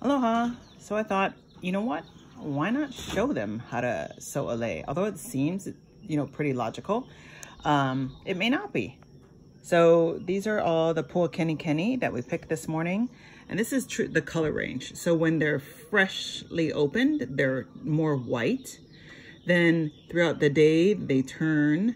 Aloha. So I thought, you know what? Why not show them how to sew a lei? Although it seems, pretty logical, it may not be. So these are all the Puakenikeni that we picked this morning. And this is the color range. So when they're freshly opened, they're more white. Then throughout the day, they turn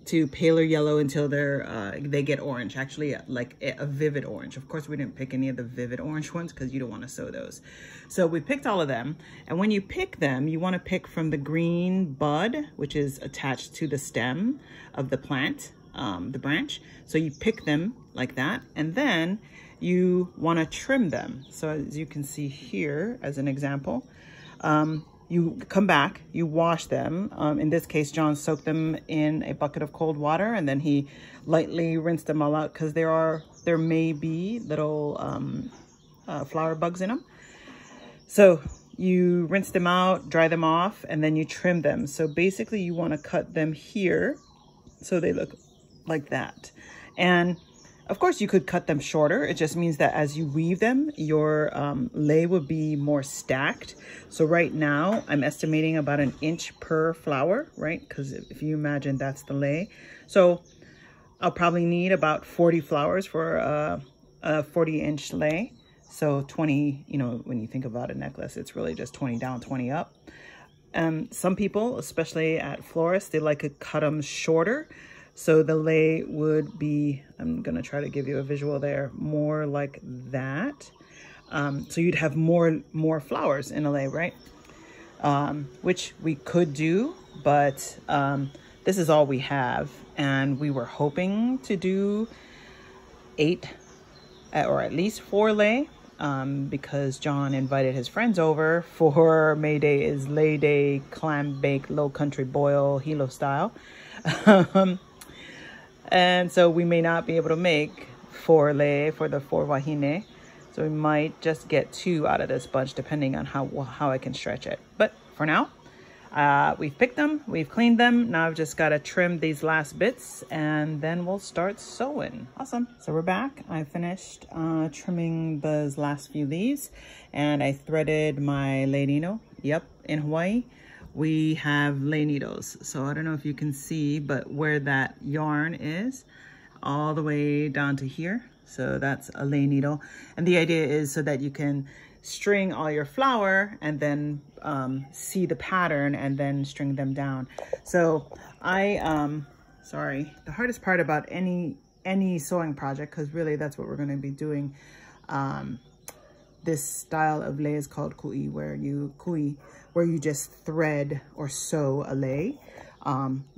to paler yellow until they get orange, actually like a vivid orange. Of course, we didn't pick any of the vivid orange ones because you don't want to sew those. So we picked all of them. And when you pick them, you want to pick from the green bud, which is attached to the stem of the plant, the branch. So you pick them like that. And then you want to trim them. So as you can see here, as an example, you come back, you wash them. In this case, John soaked them in a bucket of cold water, and then he lightly rinsed them all out because there may be little flower bugs in them. So you rinse them out, dry them off, and then you trim them. So basically you want to cut them here so they look like that. And of course, you could cut them shorter. It just means that as you weave them, your lei would be more stacked. So right now, I'm estimating about 1 inch per flower, right? Because if you imagine that's the lei. So I'll probably need about 40 flowers for a 40-inch lei. So 20, when you think about a necklace, it's really just 20 down, 20 up. Some people, especially at florists, they like to cut them shorter. So the lei would be, I'm going to try to give you a visual there, more like that. So you'd have more flowers in a lei, right? Which we could do, but this is all we have. And we were hoping to do 8 or at least 4 lei because John invited his friends over for May Day is Lei Day clam bake low country boil hilo style. And so we may not be able to make 4 lei for the 4 wahine. So we might just get 2 out of this bunch, depending on how I can stretch it. But for now, we've picked them, we've cleaned them. Now I've just got to trim these last bits and then we'll start sewing. Awesome. So we're back. I finished trimming those last few leaves and I threaded my lei needle. Yep, in Hawaii, we have lei needles. So I don't know if you can see, but where that yarn is, all the way down to here. So that's a lei needle. And the idea is so that you can string all your flower and then see the pattern and then string them down. So sorry, the hardest part about any sewing project, because really that's what we're going to be doing. This style of lei is called kui, where you just thread or sew a lei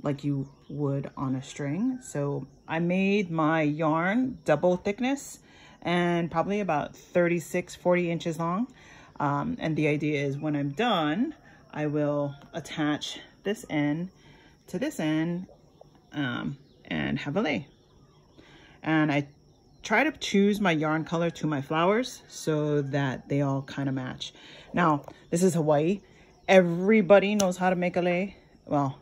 like you would on a string. So I made my yarn double thickness and probably about 40 inches long. And the idea is when I'm done, I will attach this end to this end and have a lei. And I try to choose my yarn color to my flowers so that they all kind of match. Now, this is Hawaii. Everybody knows how to make a lei. Well,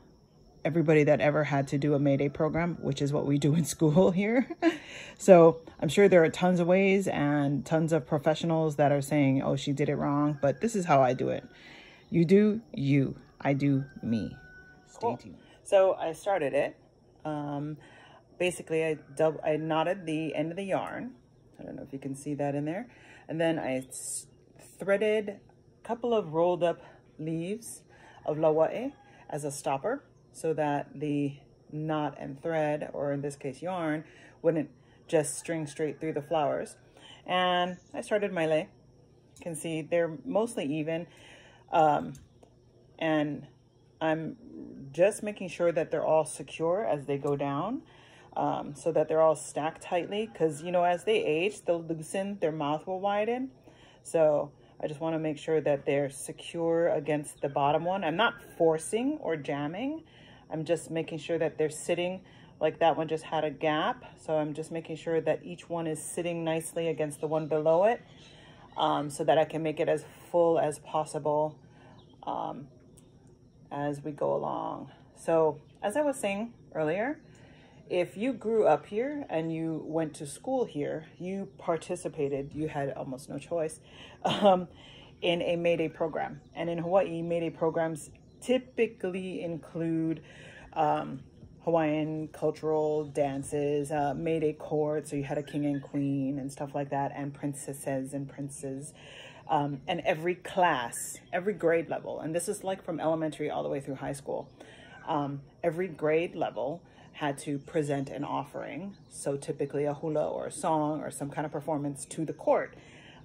everybody that ever had to do a May Day program, which is what we do in school here. So I'm sure there are tons of ways and tons of professionals that are saying, oh, she did it wrong. But this is how I do it. You do you. I do me. Stay tuned. So I started it. Basically, I knotted the end of the yarn. I don't know if you can see that in there. And then I threaded a couple of rolled up leaves of Hau'oli as a stopper so that the knot and thread, or in this case yarn, wouldn't just string straight through the flowers. And I started my lei. You can see they're mostly even. And I'm just making sure that they're all secure as they go down. So that they're all stacked tightly, because as they age, they'll loosen, their mouth will widen. So I just want to make sure that they're secure against the bottom one. I'm not forcing or jamming. I'm just making sure that they're sitting, like that one just had a gap. So I'm just making sure that each one is sitting nicely against the one below it, so that I can make it as full as possible as we go along. So as I was saying earlier, if you grew up here and you went to school here, you participated, you had almost no choice, in a May Day program. And in Hawaii, May Day programs typically include Hawaiian cultural dances, May Day court, so you had a king and queen and stuff like that, and princesses and princes. And every class, every grade level, and this is like from elementary all the way through high school, every grade level had to present an offering. So typically a hula or a song or some kind of performance to the court.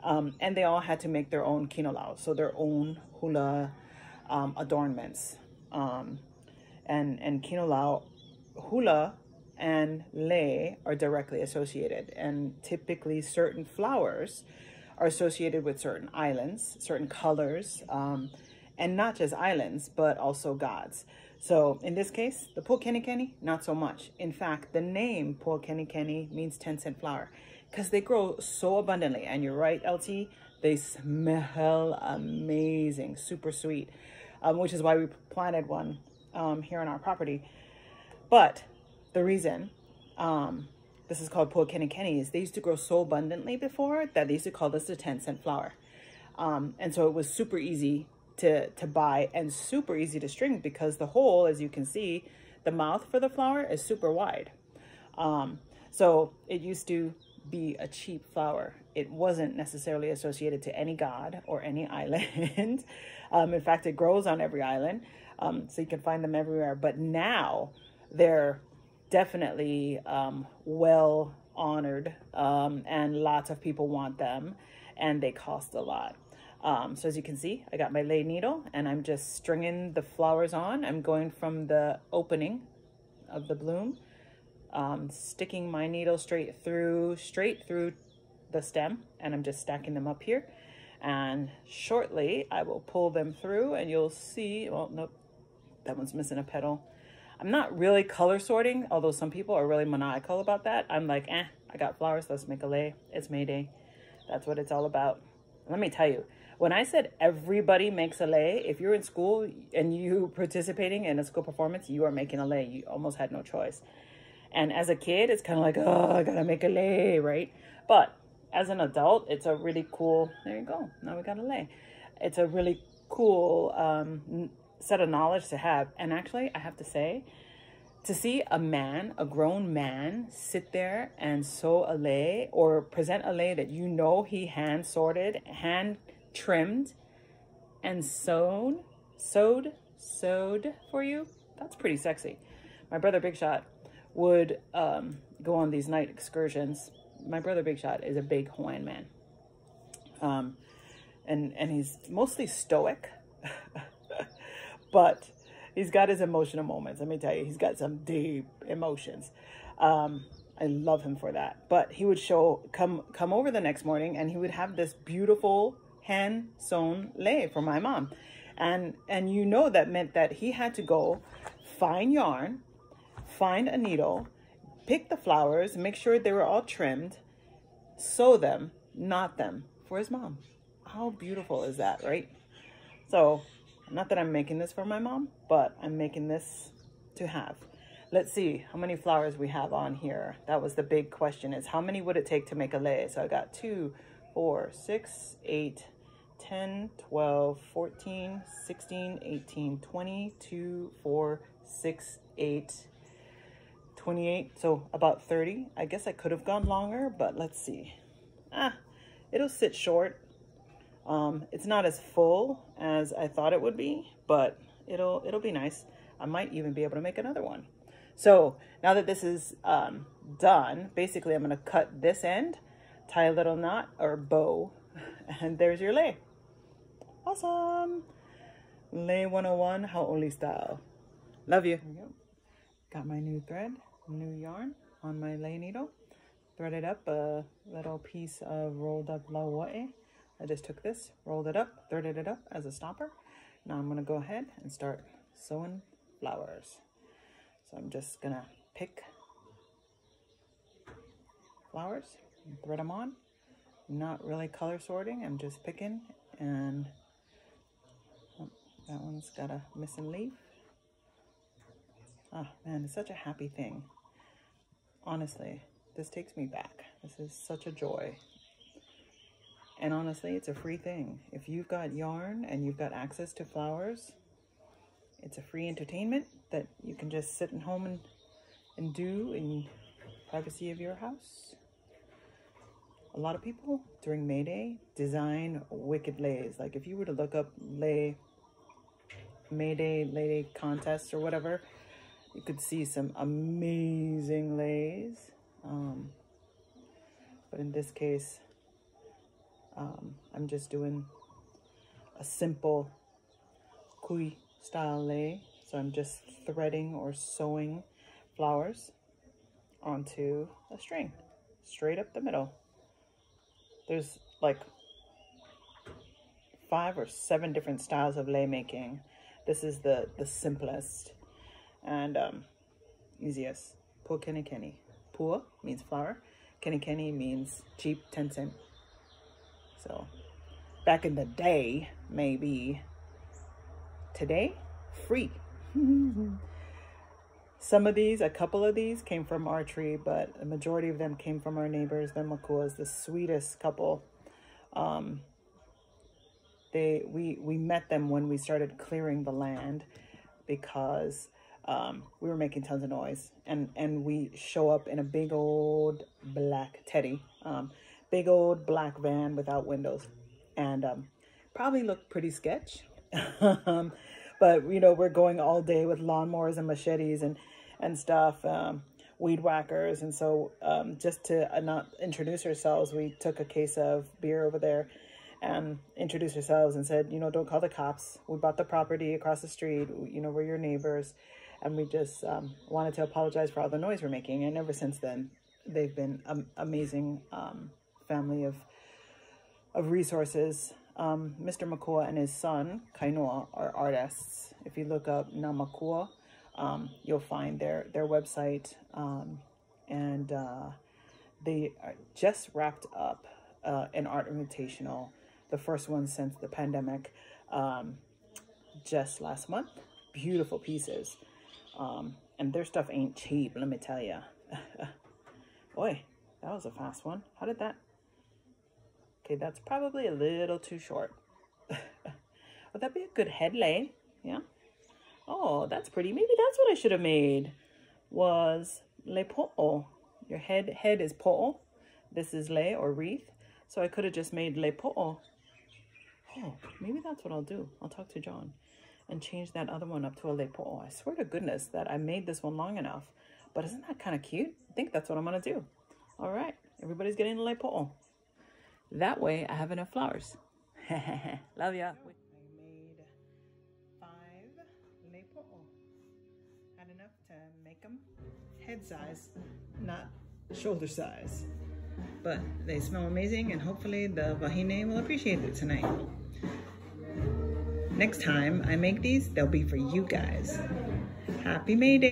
And they all had to make their own kinolau, so their own hula adornments. And kinolau, hula and lei are directly associated. And typically certain flowers are associated with certain islands, certain colors, and not just islands, but also gods. So in this case, the Puakenikeni, not so much. In fact, the name Puakenikeni means 10-cent flower because they grow so abundantly. And you're right, LT, they smell amazing, super sweet, which is why we planted one here on our property. But the reason this is called Puakenikeni is they used to grow so abundantly before that they used to call this the 10-cent flower. And so it was super easy to buy and super easy to string because the hole, as you can see, the mouth for the flower is super wide. So it used to be a cheap flower. It wasn't necessarily associated to any god or any island. In fact, it grows on every island, so you can find them everywhere. But now they're definitely well honored, and lots of people want them, and they cost a lot. So as you can see, I got my lei needle and I'm just stringing the flowers on. I'm going from the opening of the bloom, sticking my needle straight through the stem, and I'm just stacking them up here. And shortly I will pull them through and you'll see, well, nope, that one's missing a petal. I'm not really color sorting, although some people are really maniacal about that. I'm like, I got flowers, let's make a lei. It's May Day. That's what it's all about. Let me tell you, when I said everybody makes a lei, if you're in school and you participating in a school performance, you are making a lei. You almost had no choice. And as a kid, it's kind of like, oh, I gotta make a lei, right? But as an adult, it's a really cool, there you go, now we got a lei. It's a really cool set of knowledge to have. And actually, I have to say, to see a man, a grown man, sit there and sew a lei or present a lei that you know he hand sorted, hand trimmed, and sewed for you, that's pretty sexy. My brother Big Shot would go on these night excursions. My brother Big Shot is a big Hawaiian man, and he's mostly stoic, but he's got his emotional moments. Let me tell you, he's got some deep emotions. I love him for that. But he would come over the next morning and he would have this beautiful hand sewn lei for my mom. And you know that meant that he had to go find yarn, find a needle, pick the flowers, make sure they were all trimmed, sew them, knot them for his mom. How beautiful is that, right? So, not that I'm making this for my mom, but I'm making this to have. Let's see how many flowers we have on here. That was the big question, is how many would it take to make a lei? So I got 2, 4, 6, 8, 10, 12, 14, 16, 18, 20, 2, 4, 6, 8, 28. So about 30. I guess I could have gone longer, but let's see. It'll sit short. It's not as full as I thought it would be, but it'll be nice. I might even be able to make another one. So now that this is done, basically I'm going to cut this end, tie a little knot or bow, and there's your lei. Awesome. Lei 101 Hau'oli style. Love you. There we go. Got my new thread, new yarn on my lei needle. Threaded up a little piece of rolled up laua'i. I just took this, rolled it up, threaded it up as a stopper. Now I'm going to go ahead and start sewing flowers. So I'm just going to pick flowers and thread them on. Not really color sorting, I'm just picking, and that one's got a missing leaf. Oh man, it's such a happy thing honestly, this takes me back. This is such a joy. And honestly, it's a free thing. If you've got yarn and you've got access to flowers, it's a free entertainment that you can just sit at home and do in privacy of your house. A lot of people during May Day design wicked leis. Like if you were to look up May Day contests or whatever, you could see some amazing leis. But in this case, I'm just doing a simple kui style lei. So I'm just threading or sewing flowers onto a string, straight up the middle. There's like 5 or 7 different styles of lei making. This is the simplest and easiest. Puakenikeni. Pua means flower. Kenikeni means cheap, 10 cent. So back in the day, maybe. Today, free. Some of these, a couple of these came from our tree, but a majority of them came from our neighbors, the Makuas, the sweetest couple. We met them when we started clearing the land because we were making tons of noise, and we show up in a big old black Teddy, big old black van without windows, and probably looked pretty sketch. But you know, we're going all day with lawnmowers and machetes and stuff, weed whackers, and so just to not introduce ourselves, we took a case of beer over there and introduced ourselves and said, you know, don't call the cops. We bought the property across the street. You know, we're your neighbors. And we just wanted to apologize for all the noise we're making. And ever since then, they've been an amazing family of resources. Mr. Makua and his son, Kainoa, are artists. If you look up Namakua, you'll find their website. And they just wrapped up an art invitational, the first one since the pandemic, just last month. Beautiful pieces. And their stuff ain't cheap, let me tell you. Boy, that was a fast one. How did that? Okay, that's probably a little too short. Would that be a good head lei? Yeah. Oh, that's pretty. Maybe that's what I should have made. Was lei po'o. Your head is po'o. This is lei or wreath. So I could have just made lei po'o. Oh, maybe that's what I'll do. I'll talk to John and change that other one up to a lei po'o. I swear to goodness that I made this one long enough. But isn't that kind of cute? I think that's what I'm going to do. All right. Everybody's getting the lei po'o. That way I have enough flowers. Love ya. I made 5 lei po'o. Had enough to make them head size, not shoulder size. But they smell amazing, and hopefully the wahine will appreciate it tonight. Next time I make these, they'll be for you guys. Happy May Day.